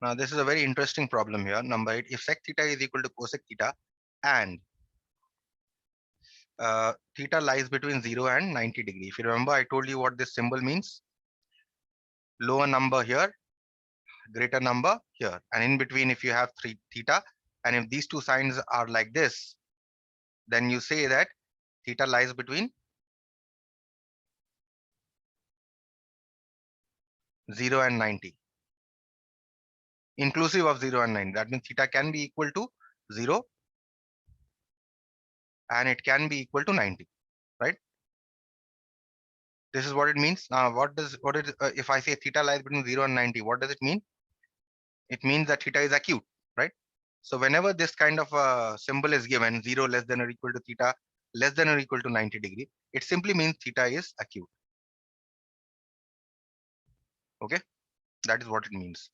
Now this is a very interesting problem here. Number 8, if sec theta is equal to cosec theta and theta lies between 0 and 90 degree. If you remember, I told you what this symbol means. Lower number here, greater number here. And in between, if you have 3 theta, and if these two signs are like this, then you say that theta lies between 0 and 90, inclusive of 0 and 90. That means theta can be equal to 0 and it can be equal to 90, right? This is what it means. Now, if I say theta lies between 0 and 90, what does it mean? It means that theta is acute, right? So whenever this kind of symbol is given, 0 less than or equal to theta less than or equal to 90 degree, it simply means theta is acute. Okay, that is what it means.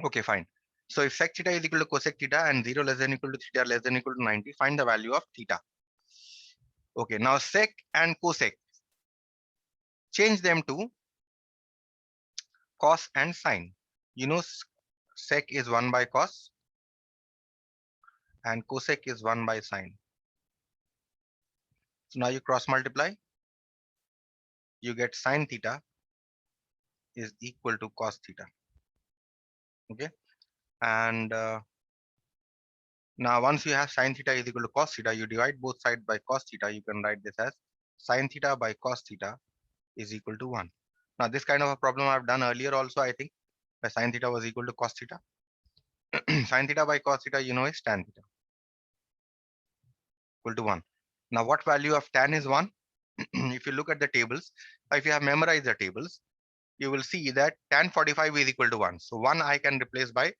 Okay, fine. So if sec theta is equal to cosec theta and 0 less than or equal to theta less than or equal to 90, find the value of theta. Okay, now sec and cosec, change them to cos and sine. You know, sec is 1 by cos and cosec is 1 by sine. So now you cross multiply, you get sine theta is equal to cos theta. Okay, and now once you have sine theta is equal to cos theta, you divide both sides by cos theta. You can write this as sine theta by cos theta is equal to 1. Now this kind of a problem I've done earlier also, I think, where sine theta was equal to cos theta. Sine theta by cos theta, you know, is tan theta equal to 1. Now what value of tan is 1? If you look at the tables, if you have memorized the tables, you will see that tan 45 is equal to 1. So 1 I can replace by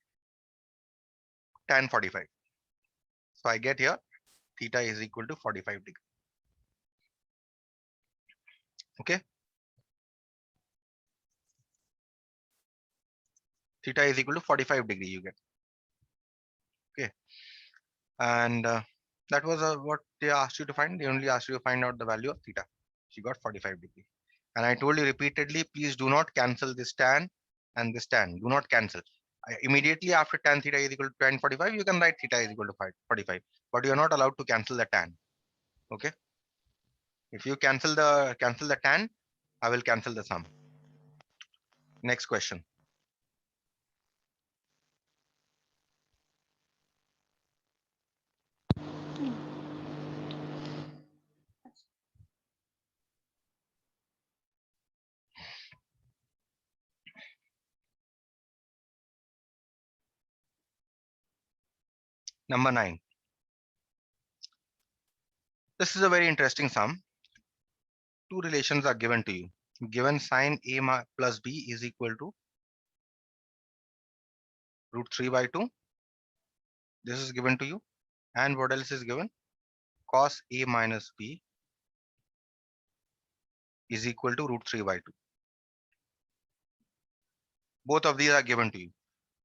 tan 45. So I get here theta is equal to 45 degree. Okay. Theta is equal to 45 degree you get. Okay. And that was what they asked you to find. They only asked you to find out the value of theta. She got 45 degree. And I told you repeatedly, please do not cancel this tan and this tan. Do not cancel. Immediately after tan theta is equal to tan 45, you can write theta is equal to 45. But you are not allowed to cancel the tan. Okay. If you cancel the tan, I will cancel the sum. Next question. Number 9. This is a very interesting sum. Two relations are given to you. Given sine a plus b is equal to root 3 by 2. This is given to you. And what else is given? Cos a minus b is equal to root 3 by 2. Both of these are given to you.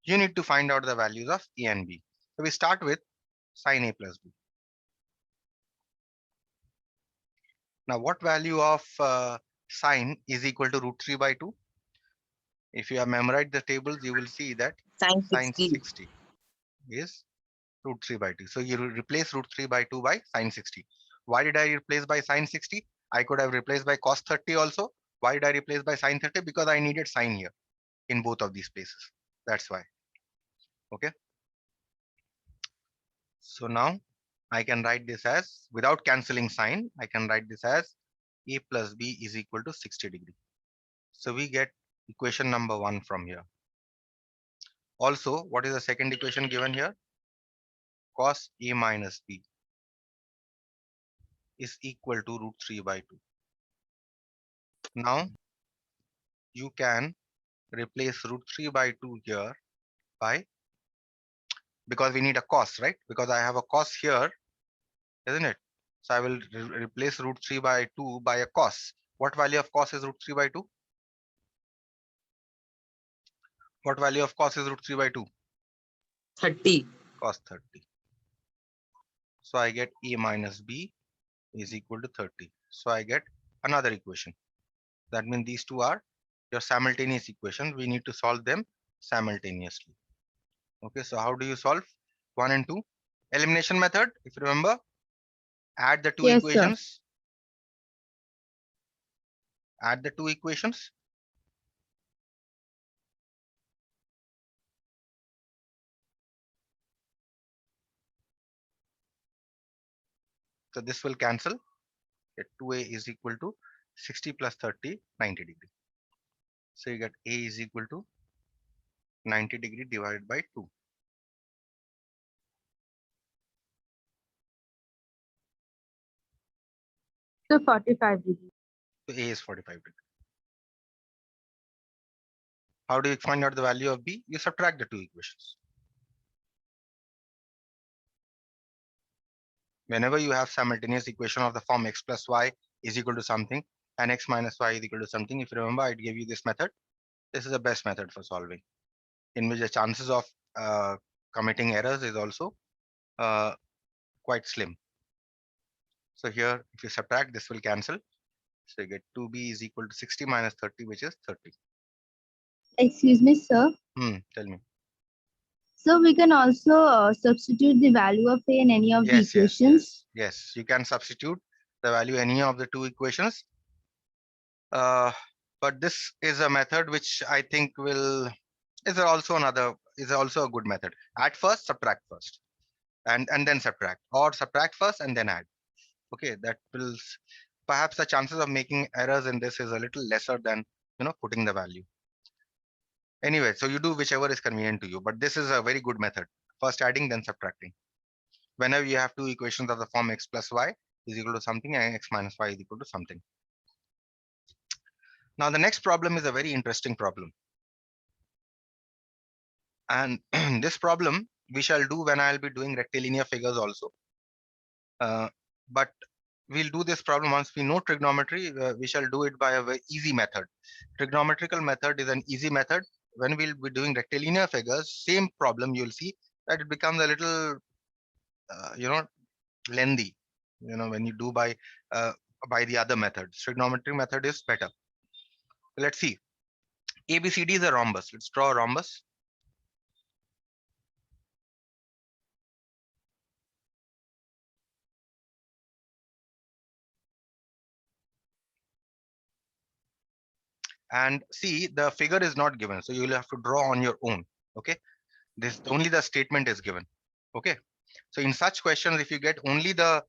You need to find out the values of a and b. So we start with sine a plus b. Now what value of sine is equal to root 3 by 2? If you have memorized the tables, you will see that Sine sine 60. 60 is root 3 by 2. So you replace root 3 by 2 by sine 60. Why did I replace by sine 60? I could have replaced by cos 30 also. Why did I replace by sine 30? Because I needed sine here in both of these places. That's why. Okay. So now I can write this as, without cancelling sine, I can write this as a plus b is equal to 60 degree. So we get equation number 1 from here. Also, what is the second equation given here? Cos a minus b is equal to root 3 by 2. Now you can replace root 3 by 2 here by, because we need a cos, right? Because I have a cos here, isn't it? So I will replace root 3 by 2 by a cos. What value of cos is root 3 by 2? What value of cos is root 3 by 2? 30. Cos 30. So I get a minus b is equal to 30. So I get another equation. That means these two are your simultaneous equations. We need to solve them simultaneously. Okay, so how do you solve 1 and 2? Elimination method, if you remember, add the two Yes, sir. equations. Add the two equations. So this will cancel. 2a is equal to 60 plus 30, 90 degree. So you get a is equal to 90 degree divided by 2. So 45 degrees. So a is 45 degree. How do you find out the value of b? You subtract the two equations. Whenever you have simultaneous equation of the form x plus y is equal to something and x minus y is equal to something, if you remember, I gave you this method. This is the best method for solving, in which the chances of committing errors is also quite slim. So here, if you subtract, this will cancel. So you get 2b is equal to 60 minus 30, which is 30. Excuse me, sir. Tell me. So we can also substitute the value of A in any of the Yes, yes, equations. yes, yes. You can substitute the value any of the two equations. But this is a method which I think is also a good method. Add first, subtract first, and then subtract, or subtract first and then add. Okay, that will perhaps the chances of making errors in this is a little lesser than putting the value. Anyway, so you do whichever is convenient to you, but this is a very good method. First adding, then subtracting. Whenever you have two equations of the form x plus y is equal to something and x minus y is equal to something. Now the next problem is a very interesting problem. And this problem we shall do when I'll be doing rectilinear figures also. But we'll do this problem once we know trigonometry. We shall do it by a very easy method. Trigonometrical method is an easy method. When we'll be doing rectilinear figures, same problem, you'll see that it becomes a little, lengthy. When you do by the other method, trigonometry method is better. Let's see. ABCD is a rhombus. Let's draw a rhombus. And see, the figure is not given, so you will have to draw on your own. Okay, this only the statement is given. Okay, so in such questions, if you get only the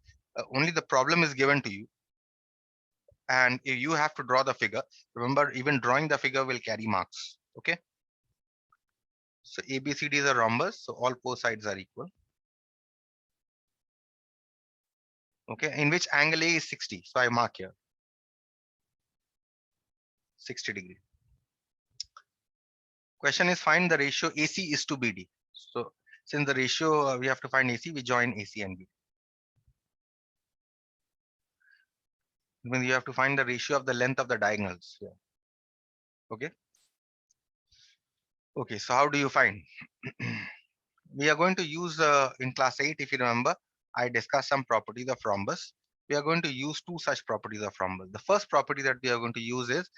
problem is given to you and you have to draw the figure, remember, even drawing the figure will carry marks. Okay, so ABCD is a rhombus, so all four sides are equal. Okay, in which angle A is 60, so I mark here 60 degree. Question is, find the ratio AC is to BD. So since the ratio we have to find AC, we join AC and BD. When you have to find the ratio of the length of the diagonals here. Okay. Okay, so how do you find? We are going to use in class 8, if you remember, I discussed some properties of rhombus. We are going to use two such properties of rhombus. The first property that we are going to use is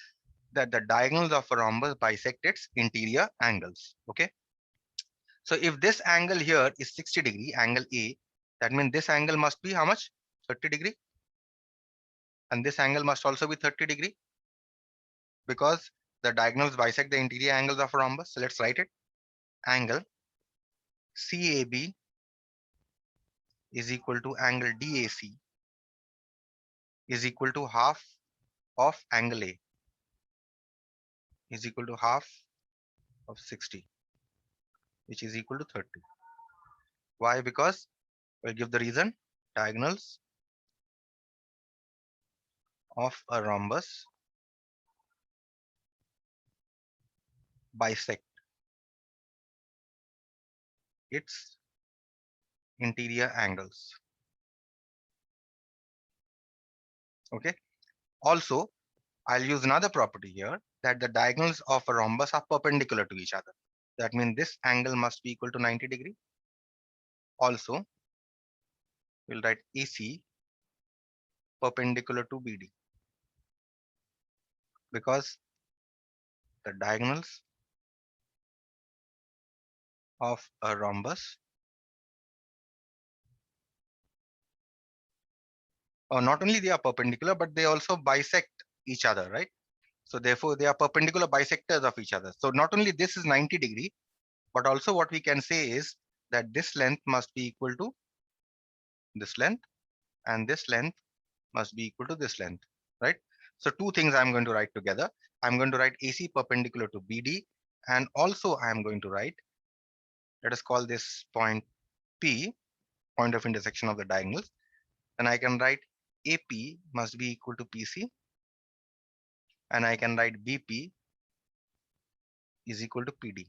that the diagonals of a rhombus bisect its interior angles. Okay. So if this angle here is 60 degree, angle A, that means this angle must be how much? 30 degree. And this angle must also be 30 degree because the diagonals bisect the interior angles of a rhombus. So let's write it. Angle CAB is equal to angle DAC is equal to half of angle A is equal to half of 60, which is equal to 30. Why? Because we'll give the reason. Diagonals of a rhombus bisect its interior angles. Okay. Also, I'll use another property here, that the diagonals of a rhombus are perpendicular to each other. That means this angle must be equal to 90 degree. Also, we'll write AC perpendicular to BD because the diagonals of a rhombus, or not only they are perpendicular, but they also bisect each other, right? So therefore they are perpendicular bisectors of each other. So not only this is 90 degree, but also what we can say is that this length must be equal to this length, and this length must be equal to this length, right? So two things I'm going to write together. I'm going to write AC perpendicular to BD, and also I'm going to write, let us call this point P, point of intersection of the diagonals. Then I can write AP must be equal to PC, and I can write BP is equal to PD.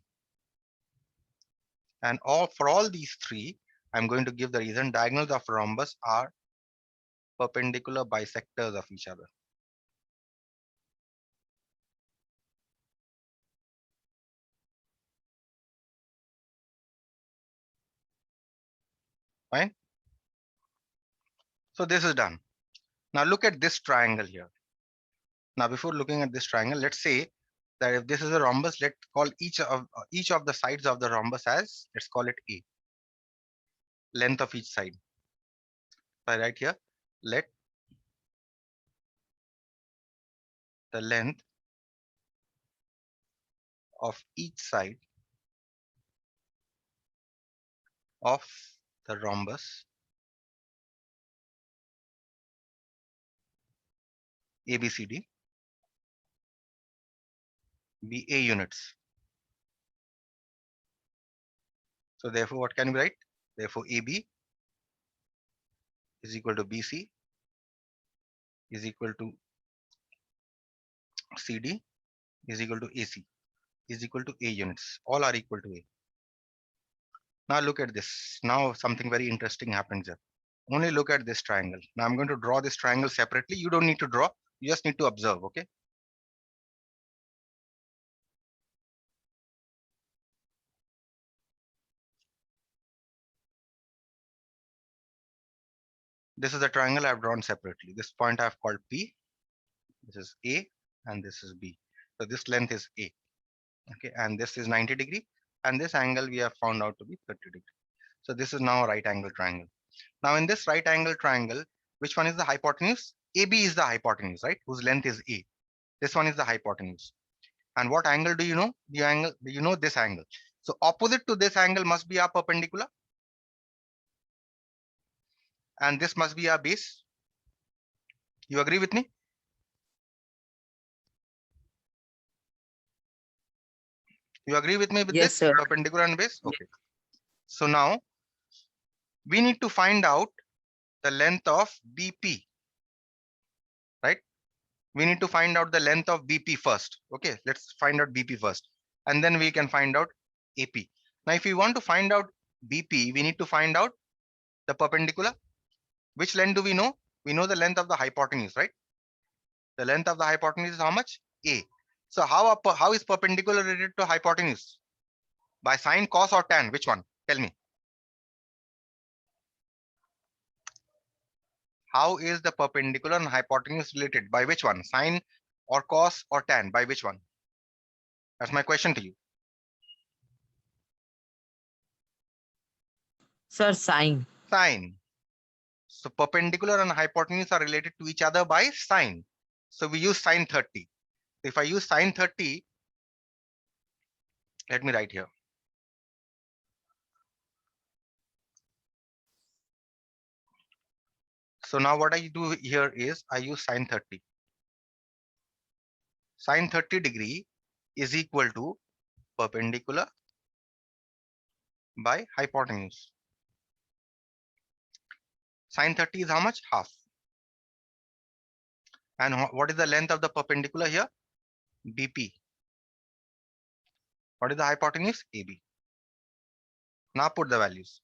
And for all these three, I'm going to give the reason diagonals of rhombus are perpendicular bisectors of each other. Fine. So this is done. Now look at this triangle here. Now before looking at this triangle, let's say that if this is a rhombus, let's call each of the sides of the rhombus as, let's call it A. Length of each side. So I write here, let the length of each side of the rhombus ABCD be A units. So therefore, what can we write? Therefore, AB is equal to BC is equal to CD is equal to AC is equal to A units. All are equal to A. Now look at this. Now something very interesting happens here. Only look at this triangle. Now I'm going to draw this triangle separately. You don't need to draw. You just need to observe. Okay. This is the triangle I've drawn separately. This point I've called P. This is A and this is B. So this length is A. Okay. And this is 90 degree. And this angle we have found out to be 30 degree. So this is now a right angle triangle. Now in this right angle triangle, which one is the hypotenuse? AB is the hypotenuse, right? Whose length is A. This one is the hypotenuse. And what angle do you know? The angle, you know this angle. So opposite to this angle must be our perpendicular. And this must be our base. You agree with me? You agree with me with Yes, this? sir. Perpendicular and base? Okay. So now we need to find out the length of BP, right? We need to find out the length of BP first. Okay, let's find out BP first. And then we can find out AP. Now, if we want to find out BP, we need to find out the perpendicular. Which length do we know? We know the length of the hypotenuse, right? The length of the hypotenuse is how much? A. So how is perpendicular related to hypotenuse? By sine, cos, or tan? Which one? Tell me. How is the perpendicular and hypotenuse related? By which one? Sine or cos or tan? By which one? That's my question to you. Sir, sine. Sine. So perpendicular and hypotenuse are related to each other by sine. So we use sine 30. If I use sine 30, let me write here. So now what I do here is I use sine 30. Sine 30 degree is equal to perpendicular by hypotenuse. Sine 30 is how much? Half. And what is the length of the perpendicular here? BP. What is the hypotenuse? AB. Now put the values.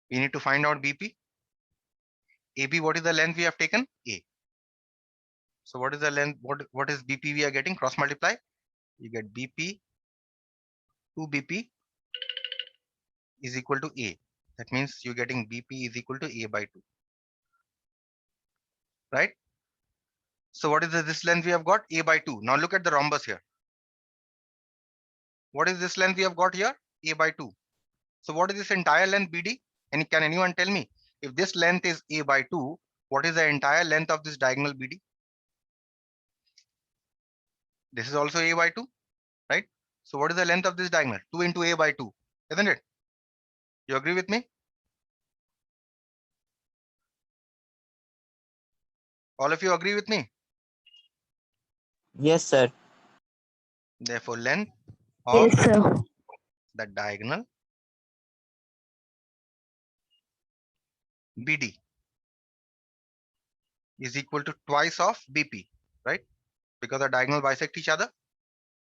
We need to find out BP. AB, what is the length we have taken? A. So what is the length? What is BP we are getting? Cross multiply. You get BP 2BP is equal to A. That means you're getting BP is equal to A by 2. Right? So what is this length we have got? A by 2. Now look at the rhombus here. What is this length we have got here? A by 2. So what is this entire length BD? And can anyone tell me, if this length is A by 2, what is the entire length of this diagonal BD? This is also A by 2, right? So what is the length of this diagonal? 2 into A by 2, isn't it? You agree with me? All of you agree with me? Yes, sir. Therefore, length of Yes, sir. the diagonal BD is equal to twice of BP, right? Because the diagonal bisect each other.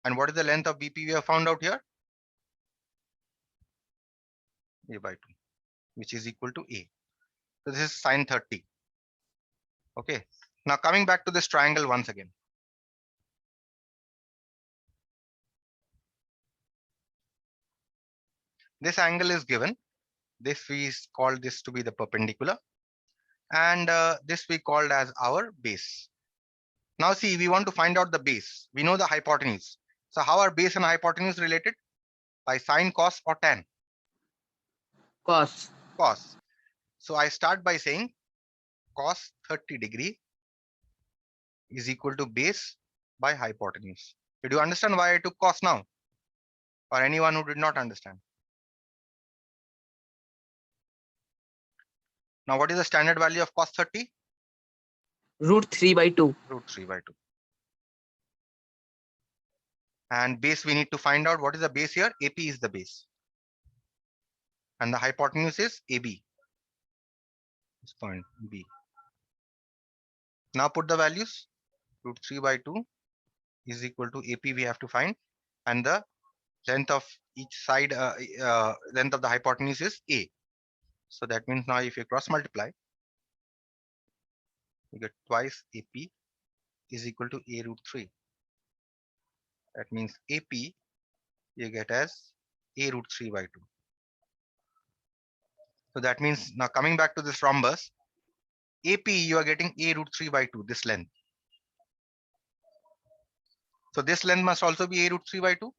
And what is the length of BP we have found out here? A by 2, which is equal to A. So this is sine 30. Okay. Now coming back to this triangle once again. This angle is given. This we call this to be the perpendicular. And this we called as our base. Now see, we want to find out the base. We know the hypotenuse. So how are base and hypotenuse related? By sine, cos, or tan? Cos. Cos. So I start by saying cos 30 degree is equal to base by hypotenuse. Did you understand why I took cos now? Or anyone who did not understand? Now what is the standard value of cos 30? Root 3 by 2. Root 3 by 2. And base we need to find out. What is the base here? AP is the base. And the hypotenuse is AB. This point B. Now put the values. Root 3 by 2 is equal to AP we have to find. And the length of each side, length of the hypotenuse is A. So that means now if you cross multiply, you get twice AP is equal to A root 3. That means AP you get as A root 3 by 2. So that means now coming back to this rhombus, AP you are getting A root 3 by 2, this length. So this length must also be A root 3 by 2,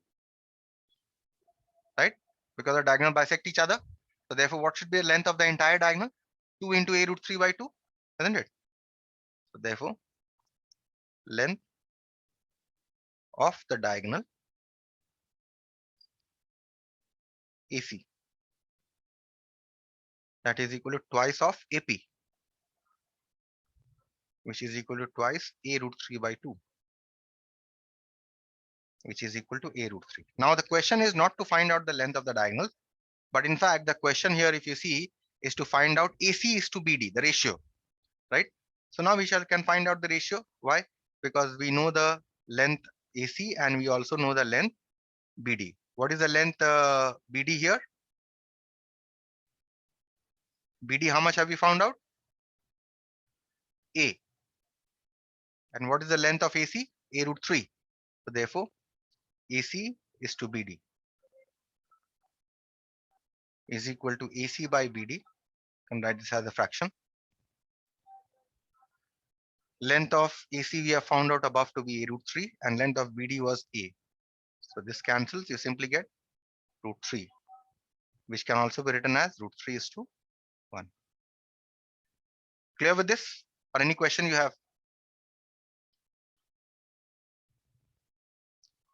right? Because the diagonal bisect each other. So therefore, what should be the length of the entire diagonal? 2 into A root 3 by 2, isn't it? So therefore, length of the diagonal AC, that is equal to twice of AP, which is equal to twice A root 3 by 2, which is equal to A root 3. Now the question is not to find out the length of the diagonal, but in fact the question here, if you see, is to find out AC is to BD, the ratio, right? So now we can find out the ratio. Why? Because we know the length AC and we also know the length BD. What is the length BD here? BD, how much have we found out? A. And what is the length of AC? A root 3. So therefore, AC is to BD is equal to AC by BD. Can write this as a fraction. Length of AC we have found out above to be A root 3 and length of BD was A. So this cancels, you simply get root 3, which can also be written as root 3 is to 1. Clear with this? Or any question you have?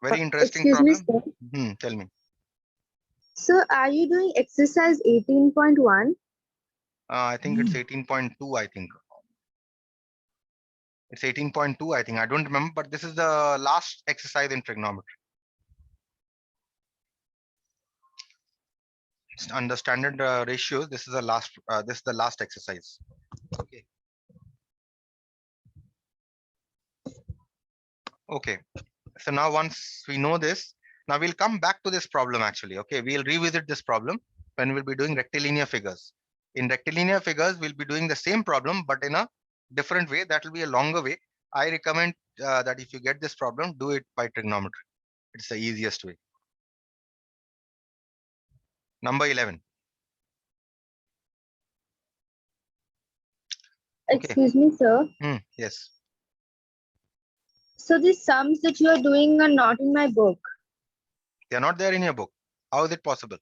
Very interesting Excuse problem. me, sir. Tell me. So are you doing exercise 18.1? I think it's 18.2, I think. It's 18.2, I think. I don't remember, but this is the last exercise in trigonometry. Under standard ratios, this is the last exercise. Okay. Okay. So now once we know this, now we'll come back to this problem actually. Okay, we'll revisit this problem when we'll be doing rectilinear figures. In rectilinear figures, we'll be doing the same problem, but in a different way. That will be a longer way. I recommend that if you get this problem, do it by trigonometry. It's the easiest way. Number 11. Okay. Excuse me, sir. Yes. So the sums that you are doing are not in my book. They are not there in your book. How is it possible?